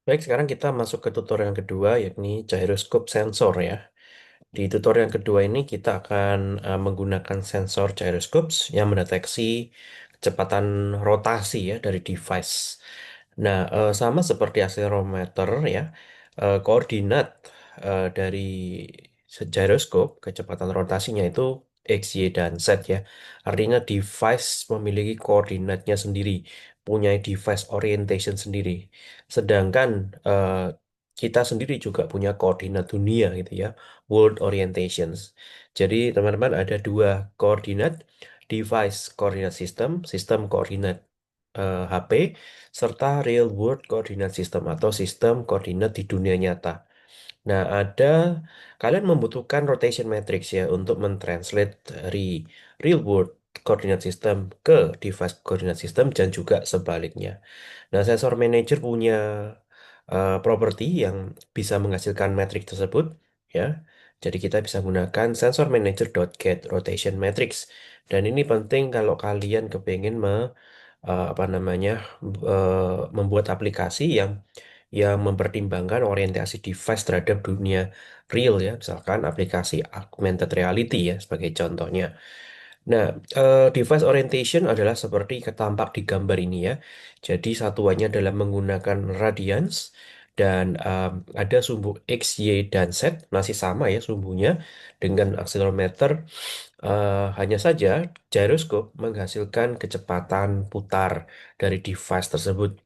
Baik, sekarang kita masuk ke tutorial yang kedua, yakni gyroscope sensor ya. Di tutorial yang kedua ini kita akan menggunakan sensor gyroscopes yang mendeteksi kecepatan rotasi ya dari device. Nah, sama seperti accelerometer ya, koordinat dari gyroscope kecepatan rotasinya itu X, Y, dan Z ya. Artinya device memiliki koordinatnya sendiri, punya device orientation sendiri. Sedangkan kita sendiri juga punya koordinat dunia gitu ya, world orientations. Jadi teman-teman ada dua koordinat, device koordinat sistem, sistem koordinat HP, serta real world koordinat system atau sistem koordinat di dunia nyata. Nah, kalian membutuhkan rotation matrix ya untuk mentranslate dari real world coordinate system ke device coordinate system dan juga sebaliknya. Nah, sensor manager punya property yang bisa menghasilkan matrix tersebut ya. Jadi kita bisa gunakan sensor manager get rotation matrix. Dan ini penting kalau kalian kepengen apa namanya membuat aplikasi yang mempertimbangkan orientasi device terhadap dunia real ya, misalkan aplikasi augmented reality ya sebagai contohnya. Nah, device orientation adalah seperti ketampak di gambar ini ya. Jadi satuannya adalah menggunakan radians dan ada sumbu X, Y, dan Z masih sama ya sumbunya dengan akselerometer. Hanya saja gyroscope menghasilkan kecepatan putar dari device tersebut.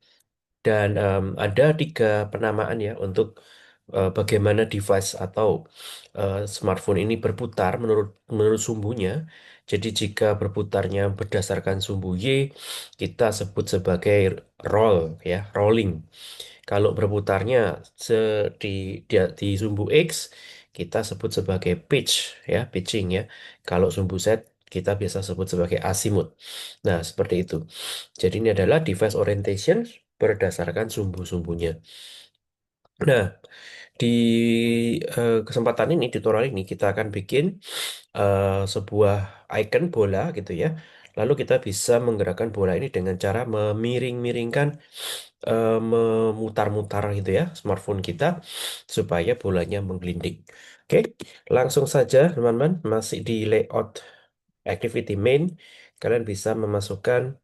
Dan ada tiga penamaan ya untuk bagaimana device atau smartphone ini berputar menurut sumbunya. Jadi jika berputarnya berdasarkan sumbu Y, kita sebut sebagai roll ya, rolling. Kalau berputarnya se di, di sumbu X, kita sebut sebagai pitch ya, pitching ya. Kalau sumbu Z, kita biasa sebut sebagai azimuth. Nah, seperti itu. Jadi ini adalah device orientation berdasarkan sumbu-sumbunya. Nah, di kesempatan ini, tutorial ini kita akan bikin sebuah icon bola gitu ya. Lalu kita bisa menggerakkan bola ini dengan cara memiring-miringkan, memutar-mutar gitu ya, smartphone kita supaya bolanya menggelinding. Oke, langsung saja teman-teman, masih di layout activity main, kalian bisa memasukkan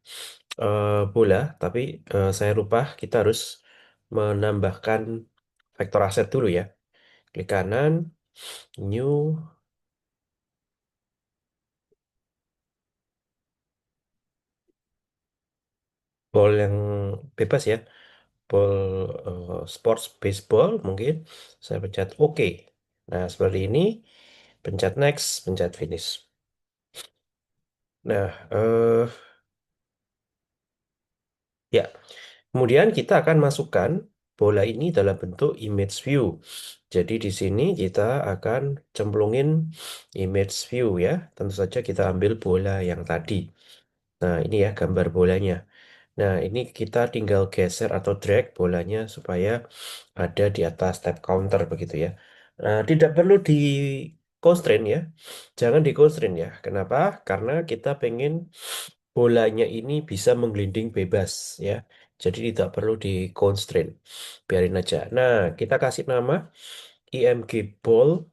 bola, tapi saya lupa kita harus menambahkan vektor aset dulu ya. Klik kanan, new, ball yang bebas ya, ball sports baseball mungkin. Saya pencet OK. Nah, seperti ini, pencet next, pencet finish. Nah, ya, kemudian kita akan masukkan bola ini dalam bentuk image view. Jadi di sini kita akan cemplungin image view ya. Tentu saja kita ambil bola yang tadi. Nah, ini ya gambar bolanya. Nah, ini kita tinggal geser atau drag bolanya supaya ada di atas tab counter begitu ya. Nah, tidak perlu di constraint ya. Jangan di constraint ya. Kenapa? Karena kita pengen bolanya ini bisa menggelinding bebas ya. Jadi tidak perlu di constraint. Biarin aja. Nah, kita kasih nama IMG Ball,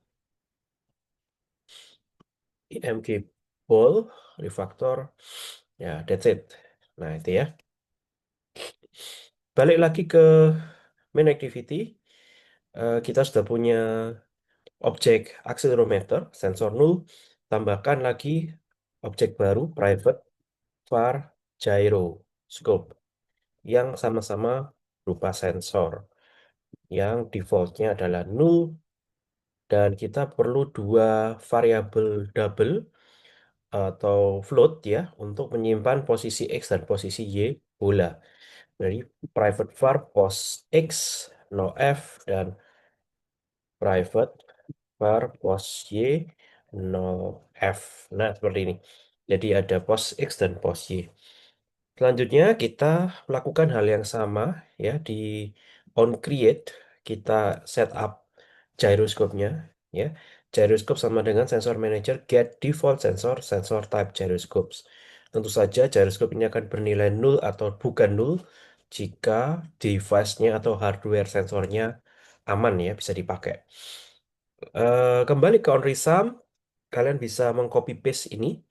IMG Ball Refactor. Ya, that's it. Nah, itu ya. Balik lagi ke main activity. Kita sudah punya objek accelerometer, sensor nul. Tambahkan lagi objek baru, private var gyroscope, yang sama-sama berupa sensor. Yang defaultnya adalah nul, dan kita perlu dua variabel double atau float ya untuk menyimpan posisi X dan posisi Y bola. Dari private var pos X no F dan private var pos Y no F. Nah, seperti ini. Jadi ada pos X dan pos Y. Selanjutnya kita melakukan hal yang sama ya di on create, kita setup gyroscope-nya ya. Gyroscope sama dengan sensor manager get default sensor sensor type gyroscopes. Tentu saja gyroscope ini akan bernilai nul atau bukan nul jika device-nya atau hardware sensornya aman ya, bisa dipakai. Kembali ke OnResum, kalian bisa mengcopy paste ini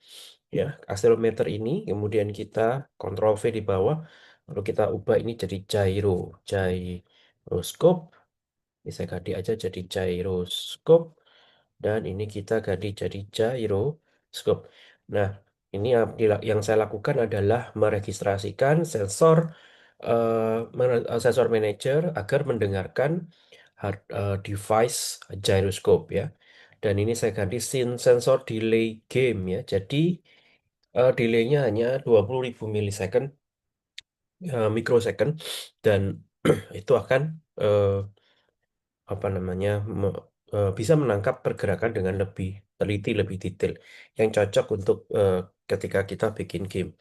ya, accelerometer ini, kemudian kita Ctrl V di bawah, lalu kita ubah ini jadi gyroscope. Ini saya ganti aja jadi gyroscope. Dan ini kita ganti jadi gyroscope. Nah, ini yang saya lakukan adalah meregistrasikan sensor manager agar mendengarkan device gyroscope ya. Dan ini saya ganti sensor delay game ya. Jadi delaynya hanya 20.000 milisecond, microsecond, dan itu akan eh, apa namanya bisa menangkap pergerakan dengan lebih teliti, lebih detail, yang cocok untuk ketika kita bikin game.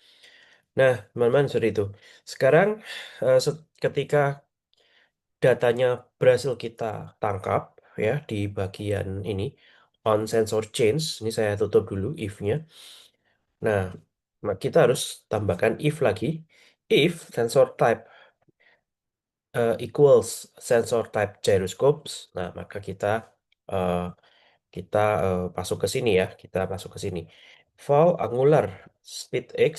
Nah, teman-teman, seperti itu. Sekarang ketika datanya berhasil kita tangkap ya di bagian ini on sensor change, ini saya tutup dulu if-nya. Nah, kita harus tambahkan if lagi. If sensor type equals sensor type gyroscopes, nah maka eh, kita masuk ke sini ya, kita masuk ke sini. Val angular speed x,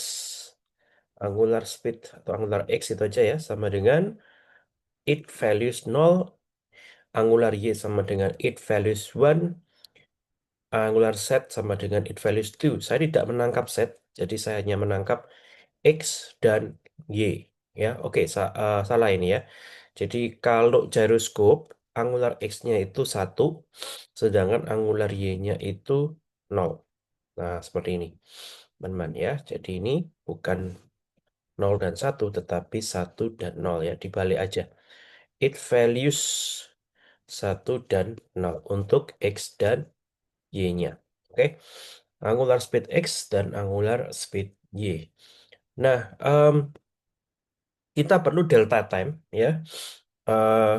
angular speed atau angular x itu aja ya, sama dengan it values 0, angular y sama dengan it values 1, angular set sama dengan it values 2. Saya tidak menangkap set, jadi saya hanya menangkap x dan y ya. Oke, salah ini ya. Jadi kalau gyroscope angular x-nya itu 1, sedangkan angular y-nya itu 0. Nah, seperti ini, teman-teman ya. Jadi ini bukan 0 dan 1, tetapi 1 dan 0 ya. Dibalik aja. It values 1 dan 0 untuk X dan Y-nya. Oke. Angular speed X dan angular speed Y. Nah, kita perlu delta time ya. Eh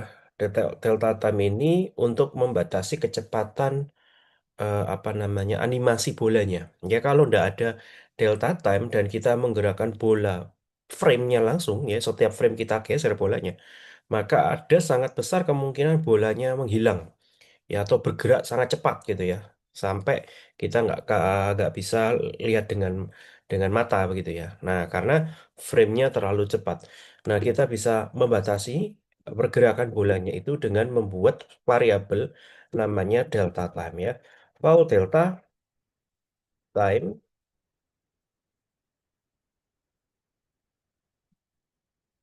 delta time ini untuk membatasi kecepatan apa namanya animasi bolanya. Ya kalau nggak ada delta time dan kita menggerakkan bola frame-nya langsung ya, setiap frame kita geser bolanya, maka ada sangat besar kemungkinan bolanya menghilang ya atau bergerak sangat cepat gitu ya, sampai kita nggak bisa lihat dengan mata begitu ya. Nah karena frame-nya terlalu cepat. Nah kita bisa membatasi pergerakan bolanya itu dengan membuat variabel namanya delta time ya. Wow, delta time.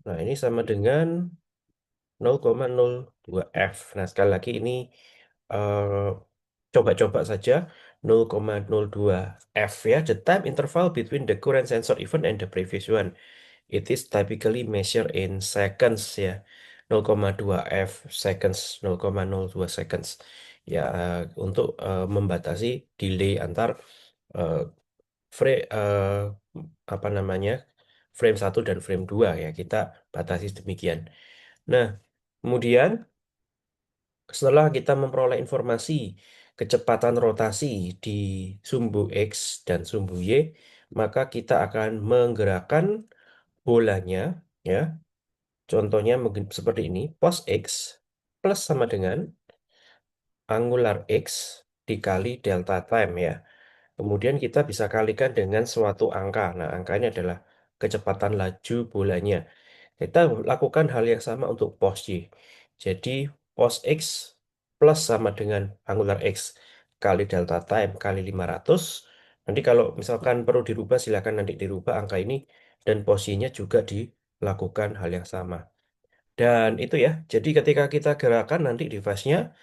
Nah, ini sama dengan 0,02 F. Nah, sekali lagi ini eh, coba-coba saja 0,02 F ya. The time interval between the current sensor event and the previous one. It is typically measured in seconds ya. 0,2 F seconds, 0,02 seconds. Ya, untuk membatasi delay antar eh, apa namanya frame 1 dan frame 2 ya, kita batasi demikian. Nah, kemudian setelah kita memperoleh informasi kecepatan rotasi di sumbu X dan sumbu Y, maka kita akan menggerakkan bolanya ya. Contohnya mungkin seperti ini, pos X plus sama dengan angular X dikali delta time ya. Kemudian kita bisa kalikan dengan suatu angka. Nah, angka ini adalah kecepatan laju bolanya. Kita lakukan hal yang sama untuk pos Y. Jadi, pos X plus sama dengan angular X kali delta time kali 500. Nanti kalau misalkan perlu dirubah, silakan nanti dirubah angka ini. Dan pos Y-nya juga dilakukan hal yang sama. Dan itu ya, jadi ketika kita gerakan nanti device-nya,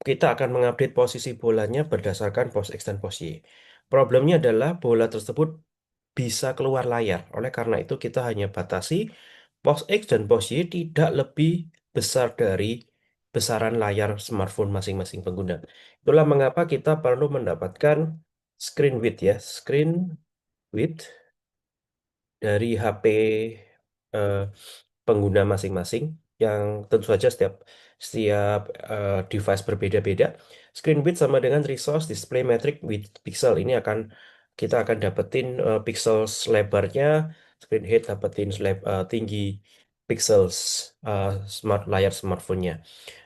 kita akan mengupdate posisi bolanya berdasarkan pos X dan pos Y. Problemnya adalah bola tersebut bisa keluar layar. Oleh karena itu kita hanya batasi pos X dan pos Y tidak lebih besar dari besaran layar smartphone masing-masing pengguna. Itulah mengapa kita perlu mendapatkan screen width ya, screen width dari HP eh, pengguna masing-masing, yang tentu saja setiap device berbeda-beda. Screen width sama dengan resource display metric with pixel. Ini kita akan dapetin pixel lebarnya, screen height dapetin tinggi pixels layar smartphone-nya.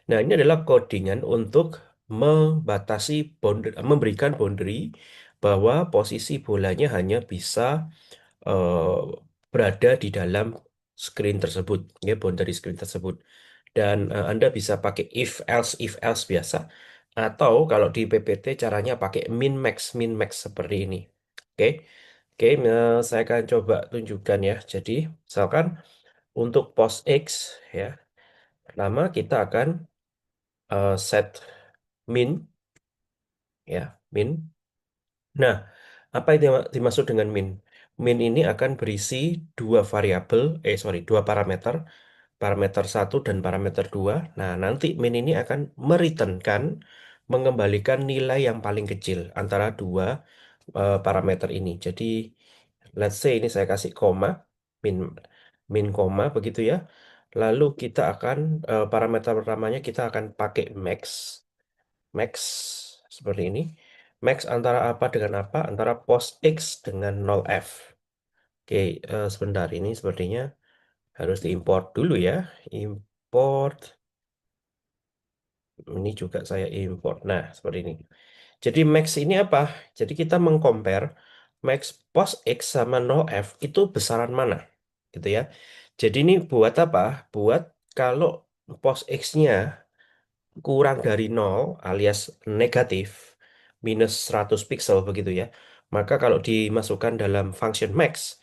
Nah, ini adalah codingan untuk membatasi boundary, memberikan boundary bahwa posisi bolanya hanya bisa eh, berada di dalam screen tersebut, ya, boundary screen tersebut. Dan Anda bisa pakai if else biasa, atau kalau di PPT caranya pakai min max seperti ini. Oke, oke, saya akan coba tunjukkan ya. Jadi, misalkan untuk pos X, ya, pertama kita akan set min, ya, min. Nah, apa yang dimaksud dengan min? Min ini akan berisi dua variabel, dua parameter, parameter satu dan parameter dua. Nah, nanti min ini akan mereturnkan, mengembalikan nilai yang paling kecil antara dua parameter ini. Jadi, let's say ini saya kasih koma, min min koma begitu ya. Lalu kita akan parameter pertamanya kita akan pakai max, max seperti ini. Max antara apa dengan apa? Antara pos X dengan 0F. Oke, sebentar ini sepertinya harus diimport dulu ya. Import, ini juga saya import. Nah, seperti ini. Jadi max ini apa? Jadi kita mengcompare max pos X sama 0F itu besaran mana? Gitu ya. Jadi ini buat apa? Buat kalau pos X-nya kurang dari nol alias negatif minus 100 pixel begitu ya. Maka kalau dimasukkan dalam function max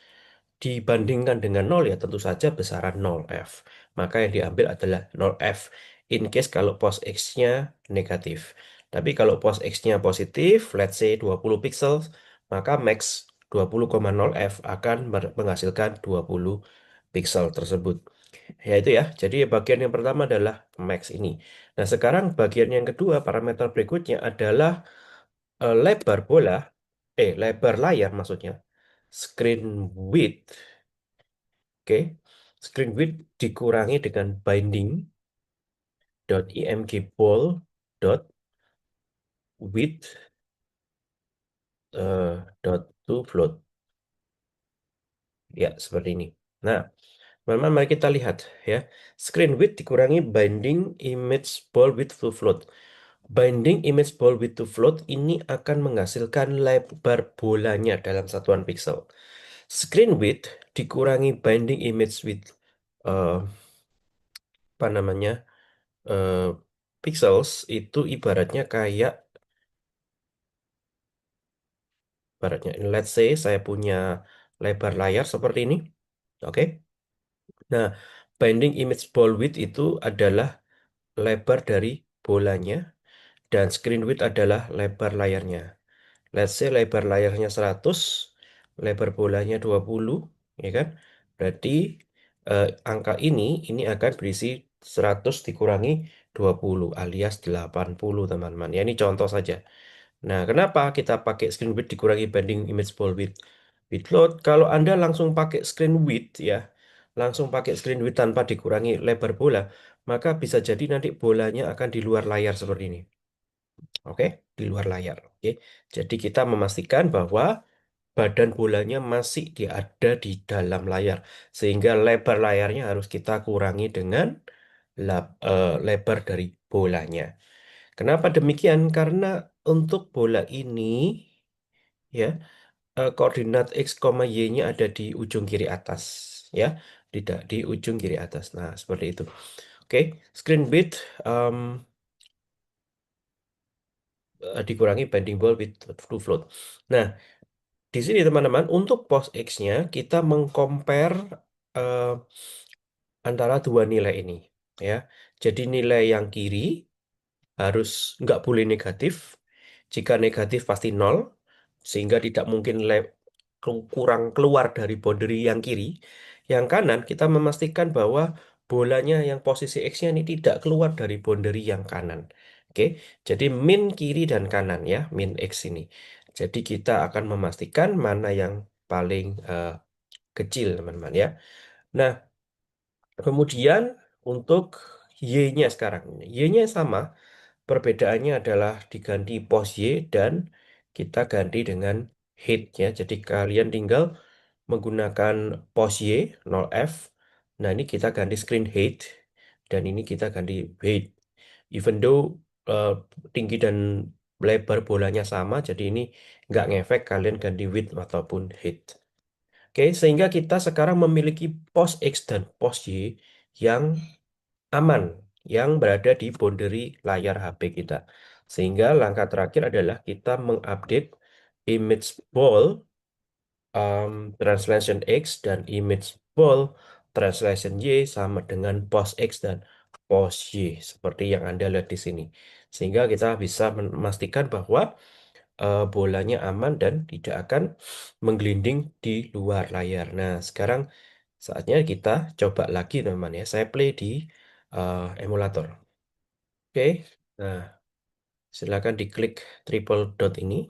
dibandingkan dengan nol ya tentu saja besaran 0F. Maka yang diambil adalah 0F in case kalau pos X-nya negatif. Tapi kalau pos X-nya positif, let's say 20 pixel, maka max 20,0F akan menghasilkan 20 pixel tersebut. Ya itu ya. Jadi bagian yang pertama adalah max ini. Nah, sekarang bagian yang kedua, parameter berikutnya adalah lebar bola, lebar layar maksudnya. Screen width, oke. Screen width dikurangi dengan binding dot img ball dot width dot to float. Ya, seperti ini. Nah, teman-teman, mari kita lihat ya. Screen width dikurangi binding image ball width to float. Binding image ball width to float ini akan menghasilkan lebar bolanya dalam satuan pixel. Screen width dikurangi binding image width eh, apa namanya eh, pixels itu ibaratnya kayak let's say saya punya lebar layar seperti ini. Oke. Nah, binding image ball width itu adalah lebar dari bolanya dan screen width adalah lebar layarnya. Let's say lebar layarnya 100, lebar bolanya 20, ya kan? Berarti angka ini akan berisi 100 dikurangi 20 alias 80, teman-teman. Ya, ini contoh saja. Nah, kenapa kita pakai screen width dikurangi banding image ball width? With load, kalau Anda langsung pakai screen width ya, langsung pakai screen width tanpa dikurangi lebar bola, maka bisa jadi nanti bolanya akan di luar layar seperti ini. Oke, di luar layar. Oke, jadi kita memastikan bahwa badan bolanya masih ada di dalam layar, sehingga lebar layarnya harus kita kurangi dengan lebar dari bolanya. Kenapa demikian? Karena untuk bola ini, ya, koordinat x, y-nya ada di ujung kiri atas, ya, tidak di ujung kiri atas. Nah, seperti itu. Oke, screen width dikurangi bending ball width to float. Nah, di sini teman-teman, untuk pos X-nya kita mengcompare eh, antara dua nilai ini. Ya, jadi nilai yang kiri harus nggak boleh negatif. Jika negatif pasti nol, sehingga tidak mungkin kurang keluar dari boundary yang kiri. Yang kanan kita memastikan bahwa bolanya yang posisi X-nya ini tidak keluar dari boundary yang kanan. Oke, jadi min kiri dan kanan ya, min X ini. Jadi kita akan memastikan mana yang paling kecil, teman-teman ya. Nah, kemudian untuk Y-nya sekarang. Y-nya sama, perbedaannya adalah diganti pos Y dan kita ganti dengan height ya. Jadi kalian tinggal menggunakan pos Y 0F Nah, ini kita ganti screen height dan ini kita ganti weight. Even though eh, tinggi dan lebar bolanya sama, jadi ini nggak ngefek kalian ganti width ataupun height. Oke, sehingga kita sekarang memiliki pos X dan pos Y yang aman, yang berada di boundary layar HP kita. Sehingga langkah terakhir adalah kita mengupdate image ball translation X dan image ball translation Y sama dengan pos X dan pos Y seperti yang Anda lihat di sini. Sehingga kita bisa memastikan bahwa bolanya aman dan tidak akan menggelinding di luar layar. Nah, sekarang saatnya kita coba lagi teman-teman ya. Saya play di emulator. Oke. Nah, silakan diklik triple dot ini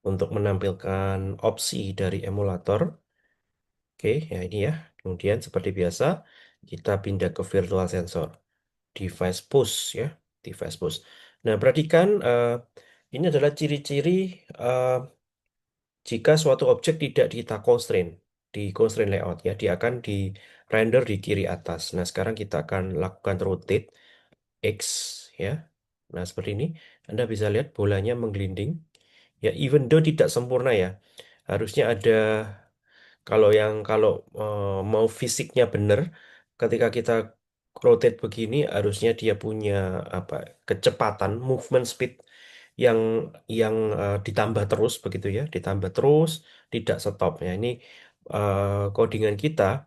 untuk menampilkan opsi dari emulator. Oke, ya ini ya. Kemudian seperti biasa, kita pindah ke virtual sensor. Device push ya, device push. Nah, perhatikan ini adalah ciri-ciri eh, jika suatu objek tidak kita constraint di constraint layout ya, dia akan di render di kiri atas. Nah, sekarang kita akan lakukan rotate X ya. Nah, seperti ini. Anda bisa lihat bolanya menggelinding. Ya, even though tidak sempurna ya. Harusnya ada kalau mau fisiknya benar, ketika kita rotate begini harusnya dia punya apa kecepatan movement speed yang ditambah terus begitu ya, ditambah terus tidak stop ya. Ini codingan kita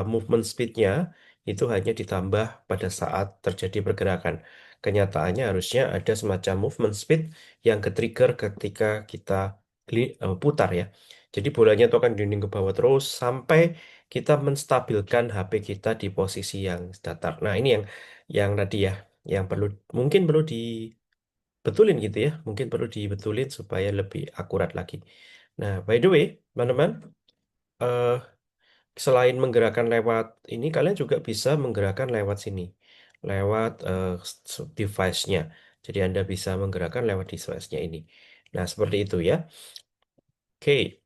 movement speednya itu hanya ditambah pada saat terjadi pergerakan. Kenyataannya harusnya ada semacam movement speed yang ke-trigger ketika kita putar ya. Jadi bolanya itu akan dinding ke bawah terus sampai kita menstabilkan HP kita di posisi yang datar. Nah, ini yang tadi ya, yang mungkin perlu dibetulin gitu ya. Mungkin perlu dibetulin supaya lebih akurat lagi. Nah, by the way, teman-teman, eh, selain menggerakkan lewat ini, kalian juga bisa menggerakkan lewat sini, lewat device-nya. Jadi Anda bisa menggerakkan lewat device-nya ini. Nah, seperti itu ya. Oke.